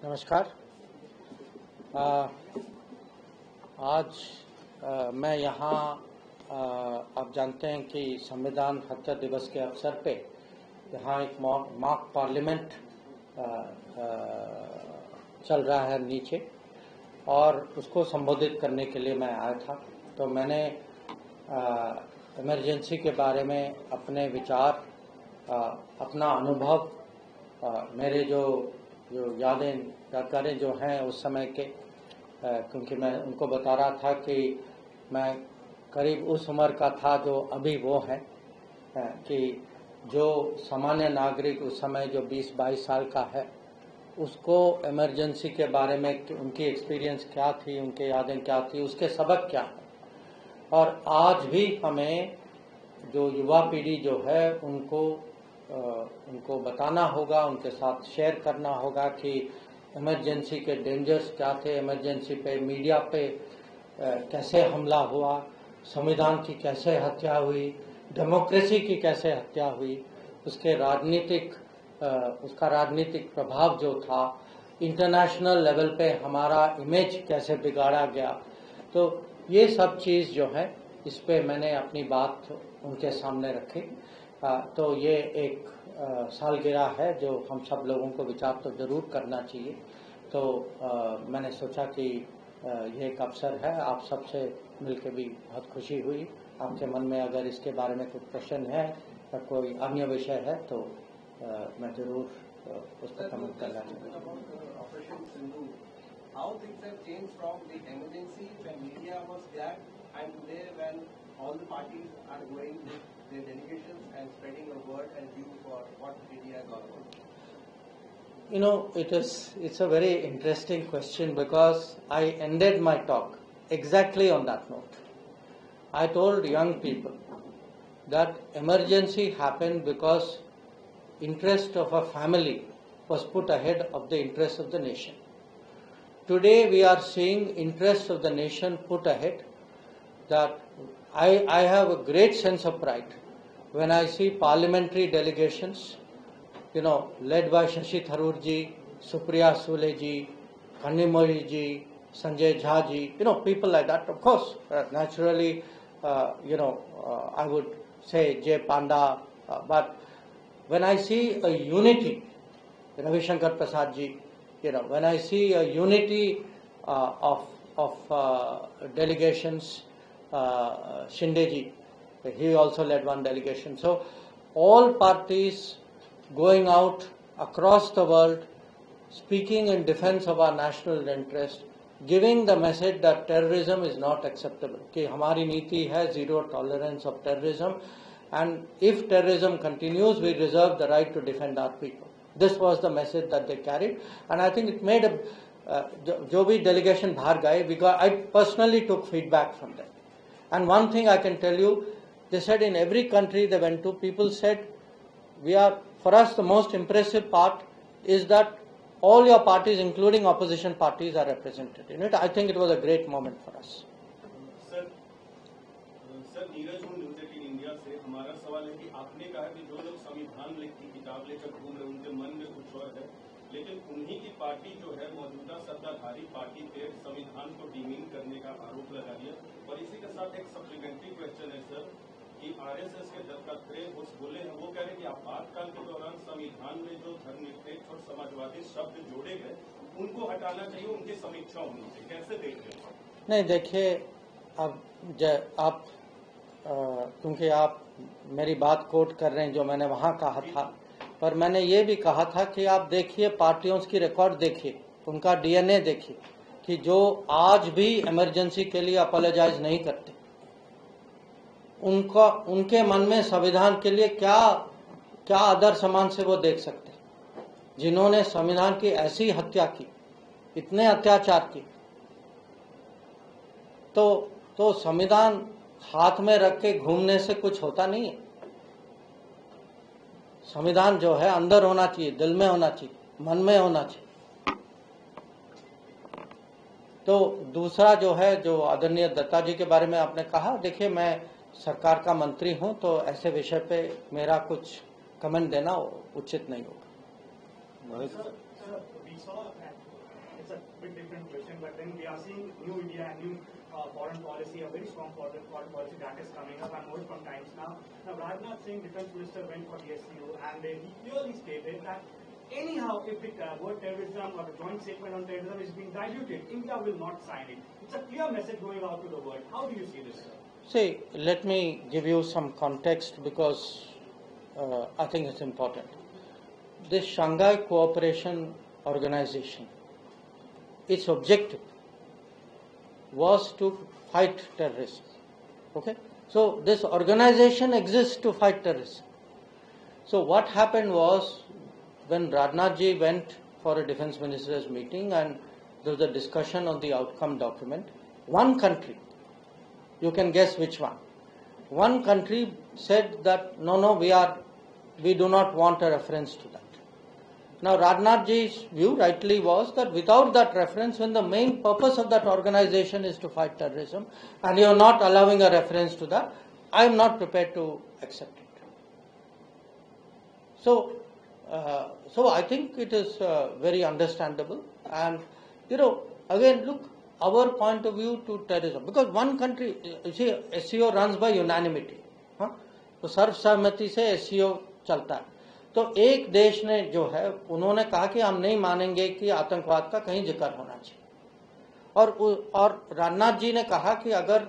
नमस्कार। आज मैं यहाँ आप जानते हैं कि संविधान हत्या दिवस के अवसर पे यहाँ एक मॉक पार्लियामेंट चल रहा है नीचे, और उसको संबोधित करने के लिए मैं आया था। तो मैंने इमरजेंसी के बारे में अपने विचार, अपना अनुभव, मेरे जो यादगारें जो हैं उस समय के, क्योंकि मैं उनको बता रहा था कि मैं करीब उस उम्र का था जो अभी वो है, कि जो सामान्य नागरिक उस समय जो 20-22 साल का है, उसको इमरजेंसी के बारे में उनकी एक्सपीरियंस क्या थी, उनके यादें क्या थी, उसके सबक क्या है। और आज भी हमें जो युवा पीढ़ी जो है उनको बताना होगा, उनके साथ शेयर करना होगा कि इमरजेंसी के डेंजर्स क्या थे, इमरजेंसी पे मीडिया पे कैसे हमला हुआ, संविधान की कैसे हत्या हुई, डेमोक्रेसी की कैसे हत्या हुई, उसका राजनीतिक प्रभाव जो था, इंटरनेशनल लेवल पे हमारा इमेज कैसे बिगाड़ा गया। तो ये सब चीज़ जो है, इस पे मैंने अपनी बात उनके सामने रखी। तो ये एक सालगिरह है जो हम सब लोगों को विचार तो जरूर करना चाहिए। तो मैंने सोचा कि ये एक अवसर है, आप सबसे मिलकर भी बहुत खुशी हुई। आपके मन में अगर इसके बारे में कुछ प्रश्न है या कोई अन्य विषय है तो मैं जरूर उस पर कमेंट करना चाहूँगा। How things have changed from the emergency when media was there and today when all the parties are going with their delegations and spreading a word and view for what media is all about? You know, it's a very interesting question because I ended my talk exactly on that note. I told young people that emergency happened because interest of a family was put ahead of the interest of the nation. Today we are seeing interest of the nation put ahead. That I have a great sense of pride when I see parliamentary delegations, led by Shashi Tharoor ji, Supriya Sule ji, Kanimori ji, Sanjay Jha ji, people like that. Of course, naturally, I would say Jay Panda, but when I see a unity, Jaishankar Prasad ji, when I see a unity of delegations, Shinde ji, he also led one delegation. So all parties going out across the world, speaking in defense of our national interest, giving the message that terrorism is not acceptable. कि हमारी नीति है zero tolerance of terrorism, and if terrorism continues, we reserve the right to defend our people. This was the message that they carried, and I think it made जो भी delegation बाहर गए, I personally took feedback from them. And one thing I can tell you, they said in every country they went to, people said, for us the most impressive part is that all your parties, including opposition parties, are represented in it. I think it was a great moment for us. Sir, Neeraj हूँ news 18 India से। हमारा सवाल है कि आपने कहा कि जो लोग संविधान की किताब लेकर घूम रहे उनके मन में कुछ और है, लेकिन उन्हीं की पार्टी जो है मौजूदा सत्ताधारी पार्टी पे संविधान को डीमीन करने का आरोप लगा दिया। और इसी के साथ एक सप्लीमेंट्री क्वेश्चन है सर, कि आरएसएस के दत्तखत बोले हैं, वो कह रहे हैं कि आपातकाल के दौरान संविधान में जो धर्मनिरपेक्ष और समाजवादी शब्द जोड़े गए उनको हटाना चाहिए, उनकी समीक्षा होनी चाहिए। कैसे देखते हैं? नहीं, देखिए, अब क्योंकि आप मेरी बात कोट कर रहे हैं जो मैंने वहाँ कहा था, पर मैंने ये भी कहा था कि आप देखिए पार्टियों की रिकॉर्ड देखिए, उनका डीएनए देखिए, कि जो आज भी इमरजेंसी के लिए अपोलोजाइज नहीं करते, उनके मन में संविधान के लिए क्या आदर सम्मान से वो देख सकते, जिन्होंने संविधान की ऐसी हत्या की, इतने अत्याचार किए। तो संविधान हाथ में रख के घूमने से कुछ होता नहीं है। संविधान जो है अंदर होना चाहिए, दिल में होना चाहिए, मन में होना चाहिए। तो दूसरा जो है, जो आदरणीय दत्ता जी के बारे में आपने कहा, देखिए मैं सरकार का मंत्री हूं, तो ऐसे विषय पे मेरा कुछ कमेंट देना उचित नहीं होगा। Sir, we saw that it's a bit different question, but then we are seeing new India and new foreign policy, a very strong foreign policy that is coming up and more from times now. Now, Rajnath Singh, Defense Minister, went for the SCO and he clearly stated that anyhow, if the word terrorism or the joint statement on terrorism is being diluted, India will not sign it. It's a clear message going out to the world. How do you see this, sir? See, let me give you some context because I think it's important. This Shanghai Cooperation Organization, its objective was to fight terrorism. Okay? So this organization exists to fight terrorism. So what happened was, when Rajnath ji went for a defense minister's meeting and there was a discussion on the outcome document, one country, you can guess which one country said that no, we do not want a reference to that. Now Rajnath ji's view rightly was that without that reference, when the main purpose of that organization is to fight terrorism and you are not allowing a reference to that, I am not prepared to accept it. So I think it is very understandable, and again look, our point of view to terrorism, because one country, you see, SCO runs by unanimity, तो सर्वसहमति से SCO चलता है. तो एक देश ने जो है उन्होंने कहा कि हम नहीं मानेंगे कि आतंकवाद का कहीं जिक्र होना चाहिए, और राजनाथ जी ने कहा कि अगर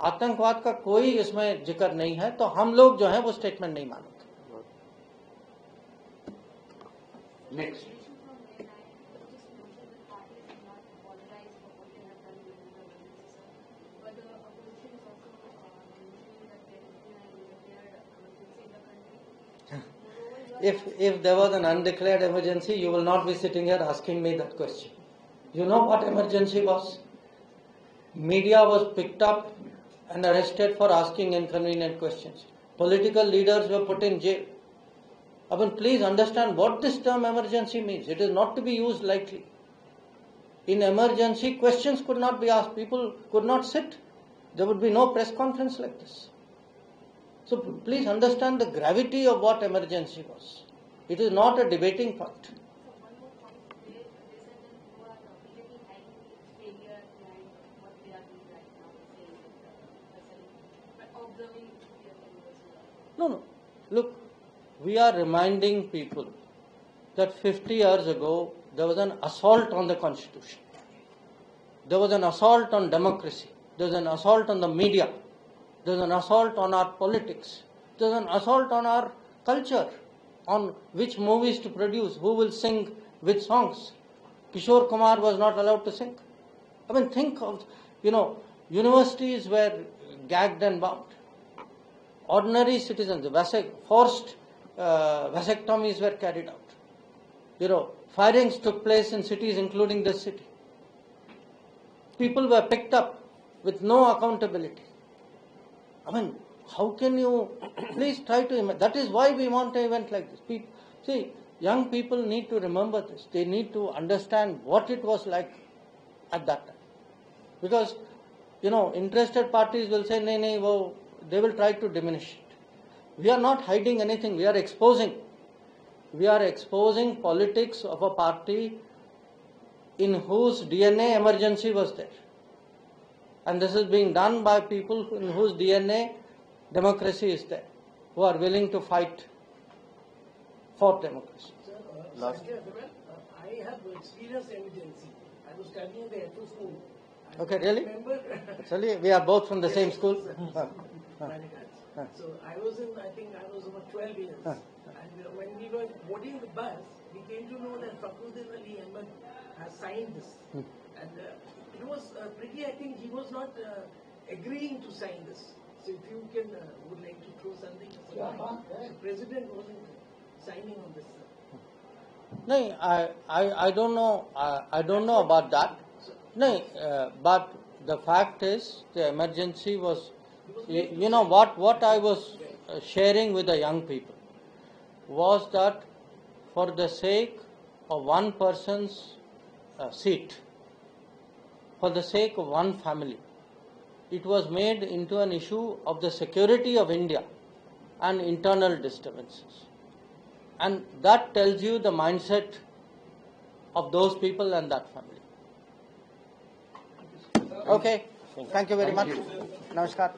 आतंकवाद का कोई इसमें जिक्र नहीं है तो हम लोग जो है वो स्टेटमेंट नहीं मानेंगे. Next. If there was an undeclared emergency, you will not be sitting here asking me that question. You know what emergency was? Media was picked up and arrested for asking inconvenient questions. Political leaders were put in jail. I mean, please understand what this term emergency means. It is not to be used lightly. In emergency, questions could not be asked. People could not sit. There would be no press conference like this. So please understand the gravity of what emergency was. It is not a debating point. No. Look, we are reminding people that 50 years ago there was an assault on the Constitution. There was an assault on democracy. There was an assault on the media. There was an assault on our politics. There was an assault on our culture, on which movies to produce, who will sing which songs. Kishore Kumar was not allowed to sing. I mean, think of, universities were gagged and bound. Ordinary citizens, forced vasectomies were carried out. Firings took place in cities including this city. People were picked up with no accountability. I mean, how can you, please try to imagine. That is why we want an event like this. See, young people need to remember this. They need to understand what it was like at that time. Because, interested parties will say, they will try to diminish it. We are not hiding anything. We are exposing. We are exposing politics of a party in whose DNA emergency was there. And this is being done by people in whose DNA democracy is there, who are willing to fight for democracy. Sir, I have experienced emergency. I was studying in the FO school. Okay, really? Remember? We are both from the same school? So I was about 12 years. And when we were boarding the bus, we came to know that Fakhruddin Ali Ahmed has signed this. And it was pretty, I think he was not agreeing to sign this. So if you would like to throw something. The President wasn't signing on this. No, I don't know. I don't know about that. No, but the fact is, the emergency was. What I was sharing with the young people was that for the sake of one person's seat, for the sake of one family, it was made into an issue of the security of India and internal disturbances. And that tells you the mindset of those people and that family. Okay, thank you very much. Namaskar.